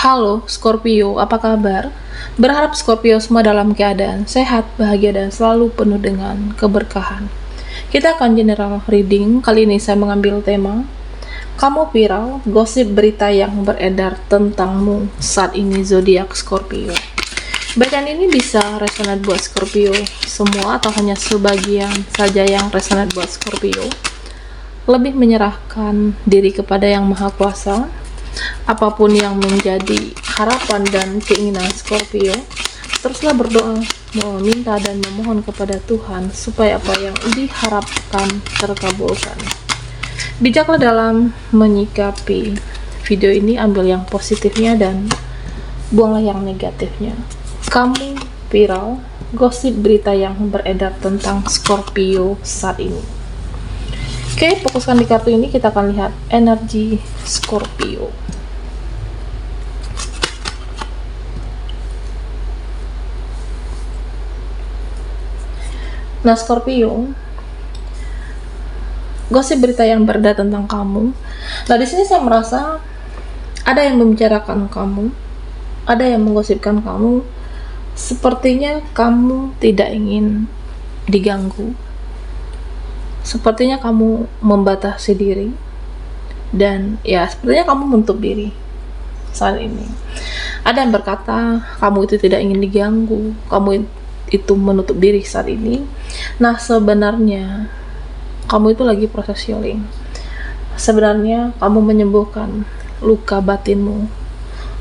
Halo Scorpio, apa kabar? Berharap Scorpio semua dalam keadaan sehat, bahagia, dan selalu penuh dengan keberkahan. Kita akan general reading. Kali ini saya mengambil tema kamu viral, gosip berita yang beredar tentangmu saat ini zodiak Scorpio. Bacaan ini bisa resonat buat Scorpio semua atau hanya sebagian saja yang resonat buat Scorpio. Lebih menyerahkan diri kepada Yang Maha Kuasa. Apapun yang menjadi harapan dan keinginan Scorpio, teruslah berdoa, meminta dan memohon kepada Tuhan supaya apa yang diharapkan terkabulkan. Bijaklah dalam menyikapi video ini, ambil yang positifnya dan buanglah yang negatifnya. Kamu viral, gosip berita yang beredar tentang Scorpio saat ini. Oke, fokuskan di kartu ini, kita akan lihat energi Scorpio. Nah, Scorpio, gosip berita yang beredar tentang kamu. Nah, di sini saya merasa ada yang membicarakan kamu, ada yang menggosipkan kamu. Sepertinya kamu tidak ingin diganggu. Sepertinya kamu membatasi diri, dan ya sepertinya kamu menutup diri saat ini. Ada yang berkata kamu itu tidak ingin diganggu, kamu itu menutup diri saat ini. Nah, sebenarnya kamu itu lagi proses healing. Sebenarnya kamu menyembuhkan luka batinmu.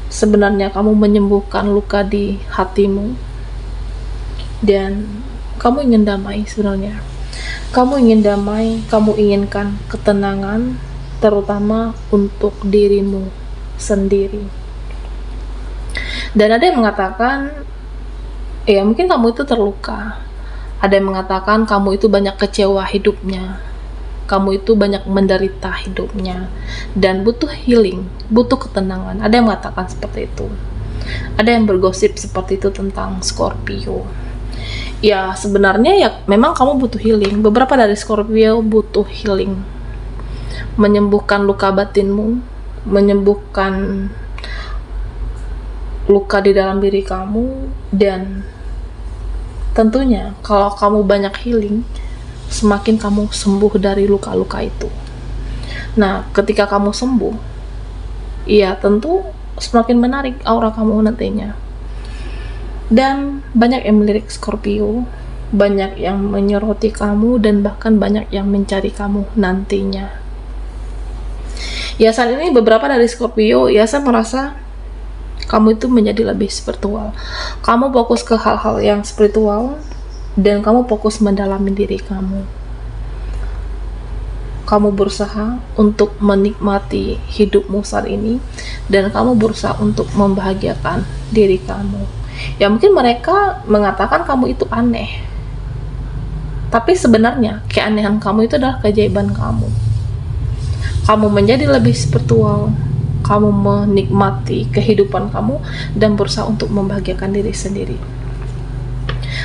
Sebenarnya kamu menyembuhkan luka di hatimu, dan kamu ingin damai. Sebenarnya kamu ingin damai, kamu inginkan ketenangan, terutama untuk dirimu sendiri. Dan ada yang mengatakan, ya mungkin kamu itu terluka. Ada yang mengatakan kamu itu banyak kecewa hidupnya, kamu itu banyak menderita hidupnya, dan butuh healing, butuh ketenangan. Ada yang mengatakan seperti itu. Ada yang bergosip seperti itu tentang Scorpio. Ya sebenarnya ya memang kamu butuh healing. Beberapa dari Scorpio butuh healing, menyembuhkan luka batinmu, menyembuhkan luka di dalam diri kamu. Dan tentunya kalau kamu banyak healing, semakin kamu sembuh dari luka-luka itu. Nah, ketika kamu sembuh, ya tentu semakin menarik aura kamu nantinya. Dan banyak yang melirik Scorpio, banyak yang menyoroti kamu, dan bahkan banyak yang mencari kamu nantinya. Ya saat ini beberapa dari Scorpio, ya saya merasa kamu itu menjadi lebih spiritual. Kamu fokus ke hal-hal yang spiritual, dan kamu fokus mendalami diri kamu. Kamu berusaha untuk menikmati hidupmu saat ini, dan kamu berusaha untuk membahagiakan diri kamu. Ya mungkin mereka mengatakan kamu itu aneh, tapi sebenarnya keanehan kamu itu adalah keajaiban kamu. Kamu menjadi lebih spiritual, kamu menikmati kehidupan kamu, dan berusaha untuk membahagiakan diri sendiri.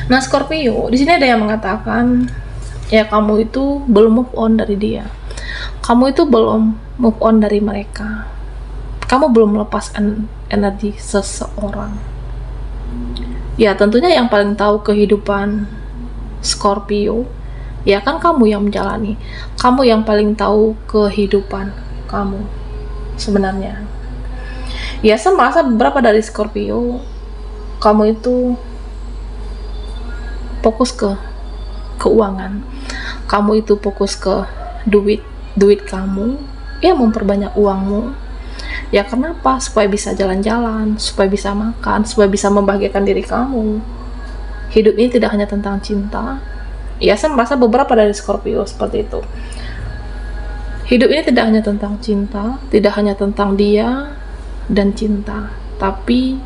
Nah, Scorpio, di sini ada yang mengatakan ya kamu itu belum move on dari dia. Kamu itu belum move on dari mereka. Kamu belum melepaskan energi seseorang. Ya tentunya yang paling tahu kehidupan Scorpio, ya kan kamu yang menjalani. Kamu yang paling tahu kehidupan kamu sebenarnya. Ya saya merasa beberapa dari Scorpio, kamu itu fokus ke keuangan. Kamu itu fokus ke duit kamu, ya memperbanyak uangmu. Ya kenapa? Supaya bisa jalan-jalan, supaya bisa makan, supaya bisa membahagiakan diri kamu. Hidup ini tidak hanya tentang cinta. Ya saya merasa beberapa dari Scorpio seperti itu. Hidup ini tidak hanya tentang cinta, tidak hanya tentang dia dan cinta, tapi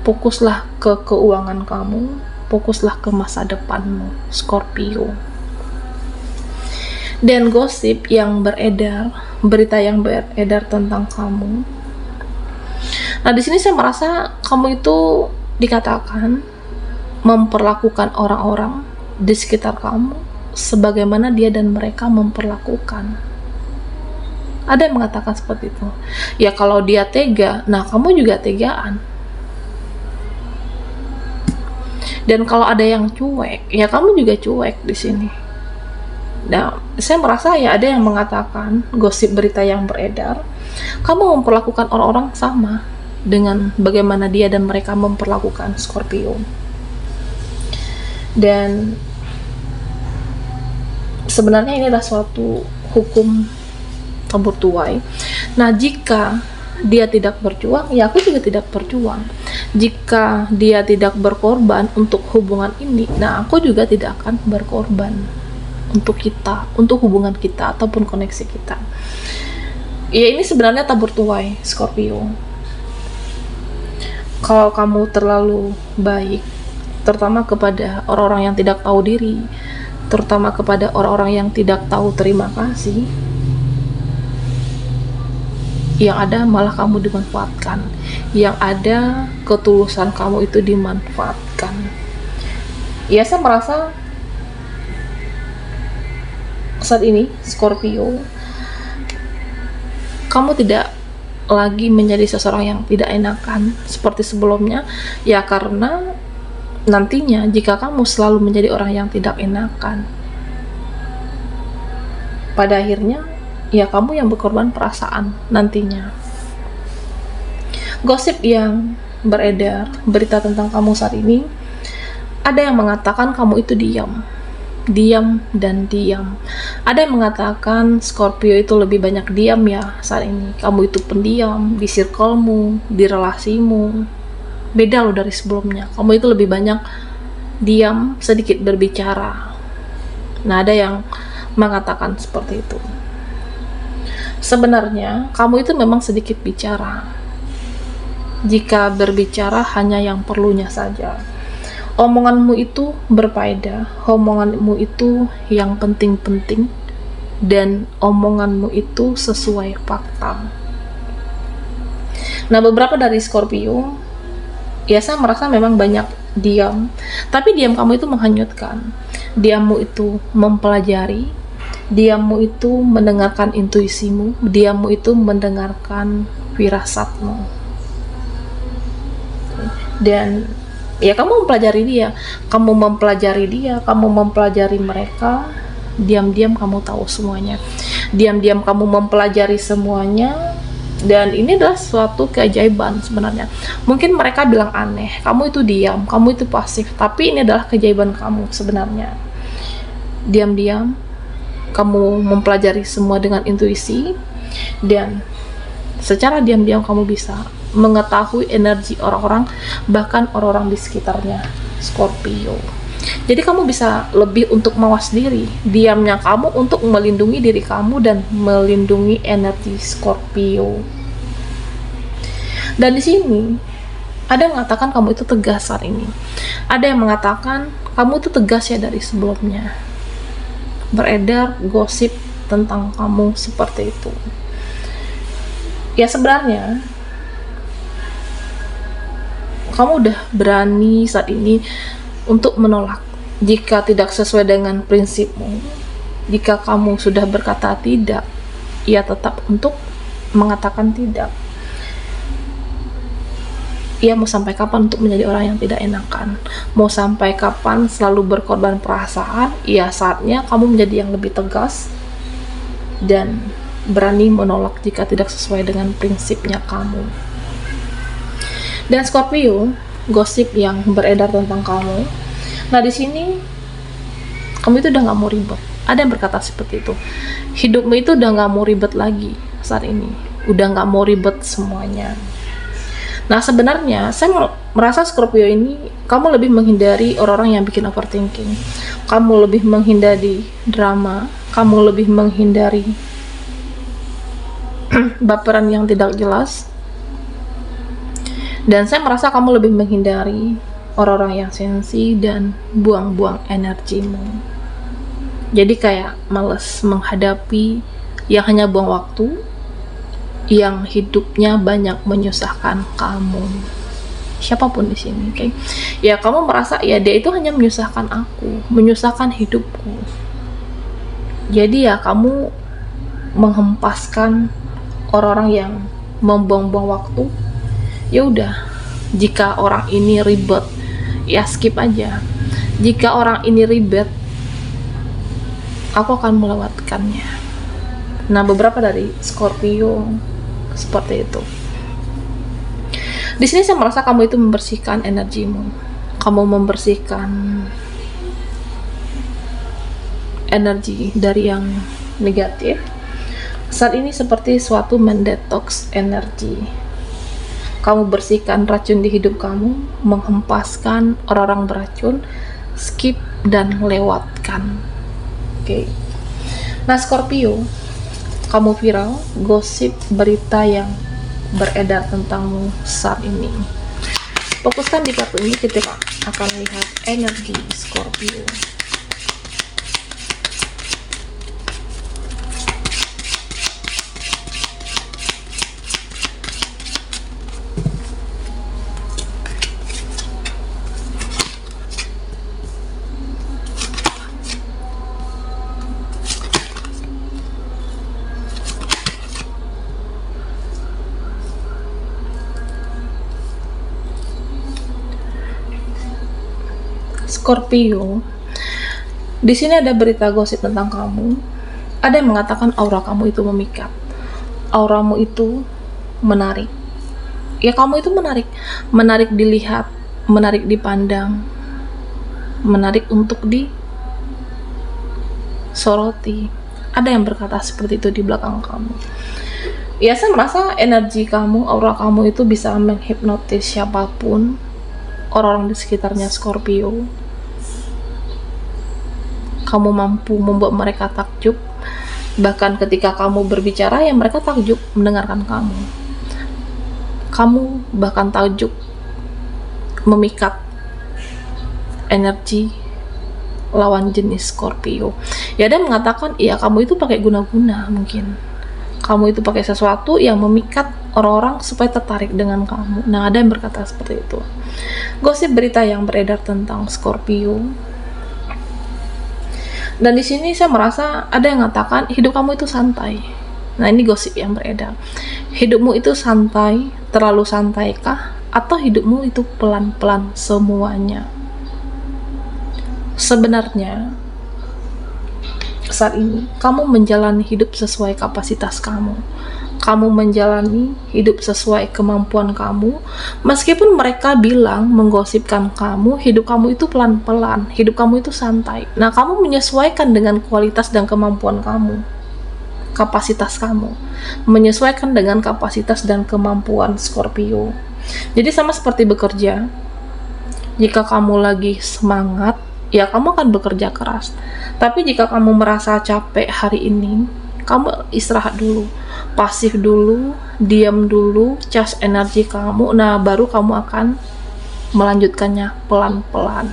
fokuslah ke keuangan kamu, fokuslah ke masa depanmu, Scorpio. Dan gosip yang beredar, berita yang beredar tentang kamu. Nah, di sini saya merasa kamu itu dikatakan memperlakukan orang-orang di sekitar kamu sebagaimana dia dan mereka memperlakukan Ada yang mengatakan seperti itu. Ya kalau dia tega, nah kamu juga tegaan. Dan kalau ada yang cuek, ya kamu juga cuek di sini. Nah, saya merasa ya ada yang mengatakan, gosip berita yang beredar, kamu memperlakukan orang-orang sama dengan bagaimana dia dan mereka memperlakukan Scorpio. Dan sebenarnya ini adalah suatu hukum tabur tuai. Nah, jika dia tidak berjuang, ya aku juga tidak berjuang. Jika dia tidak berkorban untuk hubungan ini, nah aku juga tidak akan berkorban untuk kita, untuk hubungan kita ataupun koneksi kita. Ya ini sebenarnya tabur tuai Scorpio. Kalau kamu terlalu baik, terutama kepada orang-orang yang tidak tahu diri, terutama kepada orang-orang yang tidak tahu terima kasih, yang ada malah kamu dimanfaatkan, yang ada ketulusan kamu itu dimanfaatkan. Ya saya merasa saat ini Scorpio, kamu tidak lagi menjadi seseorang yang tidak enakan seperti sebelumnya, ya karena nantinya jika kamu selalu menjadi orang yang tidak enakan, pada akhirnya ya kamu yang berkorban perasaan nantinya. Gosip yang beredar, berita tentang kamu saat ini, ada yang mengatakan kamu itu diam dan diam. Ada yang mengatakan Scorpio itu lebih banyak diam ya saat ini. Kamu itu pendiam di circlemu, di relasimu. Beda loh dari sebelumnya. Kamu itu lebih banyak diam, sedikit berbicara. Nah, ada yang mengatakan seperti itu. Sebenarnya kamu itu memang sedikit bicara. Jika berbicara hanya yang perlunya saja. Omonganmu itu berfaedah, omonganmu itu yang penting-penting, dan omonganmu itu sesuai fakta. Nah, beberapa dari Scorpio, ya saya merasa memang banyak diam, tapi diam kamu itu menghanyutkan. Diammu itu mempelajari, diammu itu mendengarkan intuisimu, diammu itu mendengarkan firasatmu. Dan ya kamu mempelajari dia, kamu mempelajari mereka, diam-diam kamu tahu semuanya, diam-diam kamu mempelajari semuanya. Dan ini adalah suatu keajaiban sebenarnya. Mungkin mereka bilang aneh, kamu itu diam, kamu itu pasif, tapi ini adalah keajaiban kamu sebenarnya. Diam-diam kamu mempelajari semua dengan intuisi, dan secara diam-diam kamu bisa mengetahui energi orang-orang, bahkan orang-orang di sekitarnya Scorpio. Jadi kamu bisa lebih untuk mawas diri. Diamnya kamu untuk melindungi diri kamu dan melindungi energi Scorpio. Dan di sini ada yang mengatakan kamu itu tegas saat ini. Ada yang mengatakan kamu itu tegas ya dari sebelumnya. Beredar gosip tentang kamu seperti itu. Ya sebenarnya kamu udah berani saat ini untuk menolak jika tidak sesuai dengan prinsipmu. Jika kamu sudah berkata tidak, ya tetap untuk mengatakan tidak. Ya mau sampai kapan untuk menjadi orang yang tidak enakan? Mau sampai kapan selalu berkorban perasaan? Ya saatnya kamu menjadi yang lebih tegas dan berani menolak jika tidak sesuai dengan prinsipnya kamu. Dan Scorpio, gosip yang beredar tentang kamu. Nah di sini kamu itu udah nggak mau ribet. Ada yang berkata seperti itu. Hidupmu itu udah nggak mau ribet lagi saat ini. Udah nggak mau ribet semuanya. Nah sebenarnya saya merasa Scorpio ini kamu lebih menghindari orang-orang yang bikin overthinking. Kamu lebih menghindari drama. Kamu lebih menghindari baperan yang tidak jelas. Dan saya merasa kamu lebih menghindari orang-orang yang sensi dan buang-buang energimu. Jadi kayak males menghadapi yang hanya buang waktu, yang hidupnya banyak menyusahkan kamu. Siapapun di sini, oke? Ya kamu merasa ya dia itu hanya menyusahkan aku, menyusahkan hidupku. Jadi ya kamu menghempaskan orang-orang yang membuang-buang waktu. Ya udah, jika orang ini ribet, ya skip aja. Jika orang ini ribet, aku akan melewatkannya. Nah, beberapa dari Scorpio seperti itu. Di sini saya merasa kamu itu membersihkan energimu. Kamu membersihkan energi dari yang negatif. Saat ini seperti suatu mendetoks energi. Kamu bersihkan racun di hidup kamu, menghempaskan orang-orang beracun, skip dan lewatkan. Oke. Nah, Scorpio, kamu viral, gosip, berita yang beredar tentangmu saat ini. Fokuskan di kartu ini, kita akan lihat energi Scorpio. Scorpio, di sini ada berita gosip tentang kamu. Ada yang mengatakan aura kamu itu memikat, auramu itu menarik. Ya, kamu itu menarik dilihat, menarik dipandang, menarik untuk disoroti. Ada yang berkata seperti itu di belakang kamu. Ya, saya merasa energi kamu, aura kamu itu bisa menghipnotis siapapun, orang-orang di sekitarnya Scorpio. Kamu mampu membuat mereka takjub. Bahkan ketika kamu berbicara, ya mereka takjub mendengarkan kamu. Kamu bahkan takjub memikat energi lawan jenis Scorpio. Ya, ada yang mengatakan, ya kamu itu pakai guna-guna mungkin. Kamu itu pakai sesuatu yang memikat orang-orang supaya tertarik dengan kamu. Nah, ada yang berkata seperti itu. Gosip berita yang beredar tentang Scorpio. Dan di sini saya merasa ada yang mengatakan hidup kamu itu santai. Nah, ini gosip yang beredar. Hidupmu itu santai, terlalu santai kah? Atau hidupmu itu pelan-pelan semuanya? Sebenarnya saat ini kamu menjalani hidup sesuai kapasitas kamu. Kamu menjalani hidup sesuai kemampuan kamu. Meskipun mereka bilang menggosipkan kamu, hidup kamu itu pelan-pelan, hidup kamu itu santai. Nah, kamu menyesuaikan dengan kualitas dan kemampuan kamu, kapasitas kamu, menyesuaikan dengan kapasitas dan kemampuan Scorpio. Jadi sama seperti bekerja. Jika kamu lagi semangat, ya kamu akan bekerja keras. Tapi jika kamu merasa capek hari ini, kamu istirahat dulu, pasif dulu, diam dulu, cas energi kamu. Nah, baru kamu akan melanjutkannya pelan-pelan.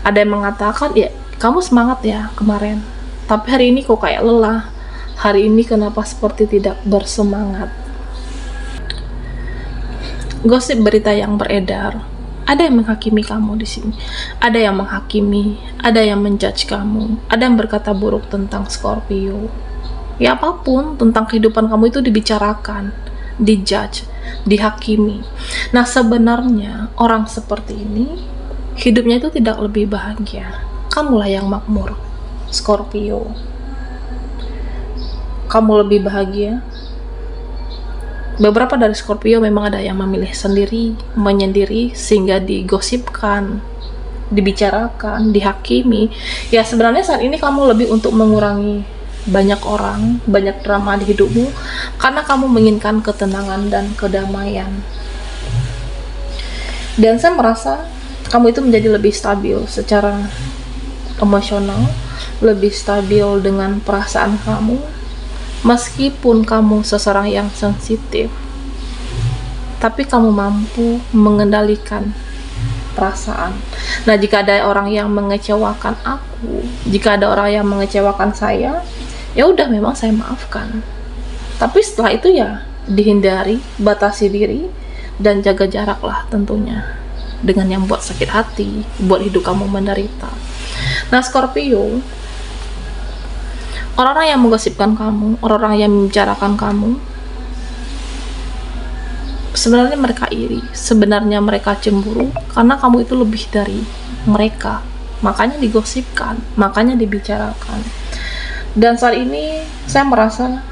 Ada yang mengatakan, ya kamu semangat ya kemarin, tapi hari ini kok kayak lelah. Hari ini kenapa seperti tidak bersemangat? Gosip berita yang beredar. Ada yang menghakimi kamu di sini. Ada yang menghakimi, ada yang menjudge kamu, ada yang berkata buruk tentang Scorpio. Ya, apapun tentang kehidupan kamu itu dibicarakan, dijudge, dihakimi. Nah, sebenarnya orang seperti ini hidupnya itu tidak lebih bahagia. Kamulah yang makmur, Scorpio. Kamu lebih bahagia. Beberapa dari Scorpio memang ada yang memilih sendiri, menyendiri, sehingga digosipkan, dibicarakan, dihakimi. Ya, sebenarnya saat ini kamu lebih untuk mengurangi banyak orang, banyak drama di hidupmu, karena kamu menginginkan ketenangan dan kedamaian. Dan saya merasa kamu itu menjadi lebih stabil secara emosional, lebih stabil dengan perasaan kamu. Meskipun kamu seseorang yang sensitif, tapi kamu mampu mengendalikan perasaan. Nah, jika ada orang yang mengecewakan aku, jika ada orang yang mengecewakan saya, ya udah, memang saya maafkan. Tapi setelah itu ya dihindari, batasi diri, dan jaga jarak lah tentunya dengan yang buat sakit hati, buat hidup kamu menderita. Nah, Scorpio, Orang-orang yang menggosipkan kamu, orang-orang yang membicarakan kamu, sebenarnya mereka iri, sebenarnya mereka cemburu karena kamu itu lebih dari mereka. Makanya digosipkan, makanya dibicarakan. Dan saat ini saya merasa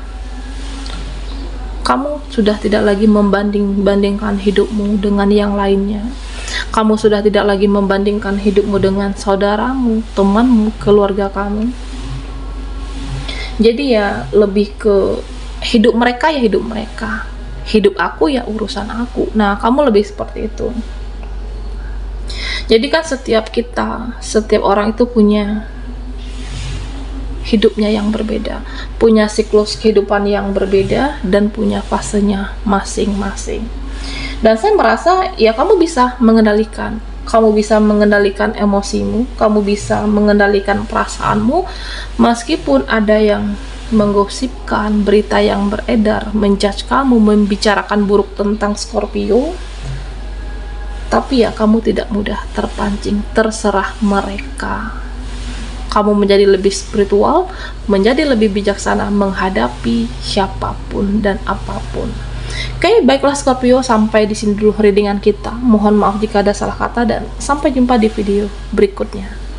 kamu sudah tidak lagi membanding-bandingkan hidupmu dengan yang lainnya. Kamu sudah tidak lagi membandingkan hidupmu dengan saudaramu, temanmu, keluarga kamu. Jadi ya lebih ke hidup mereka ya hidup mereka, hidup aku ya urusan aku. Nah, kamu lebih seperti itu. Jadi kan setiap orang itu punya hidupnya yang berbeda, punya siklus kehidupan yang berbeda, dan punya fasenya masing-masing. Dan saya merasa ya kamu bisa mengendalikan emosimu, kamu bisa mengendalikan perasaanmu, meskipun ada yang menggosipkan, berita yang beredar, menjudge kamu, membicarakan buruk tentang Scorpio. Tapi ya kamu tidak mudah terpancing, terserah mereka. Kamu menjadi lebih spiritual, menjadi lebih bijaksana menghadapi siapapun dan apapun. Oke, baiklah Scorpio, sampai di sini dulu readingan kita. Mohon maaf jika ada salah kata dan sampai jumpa di video berikutnya.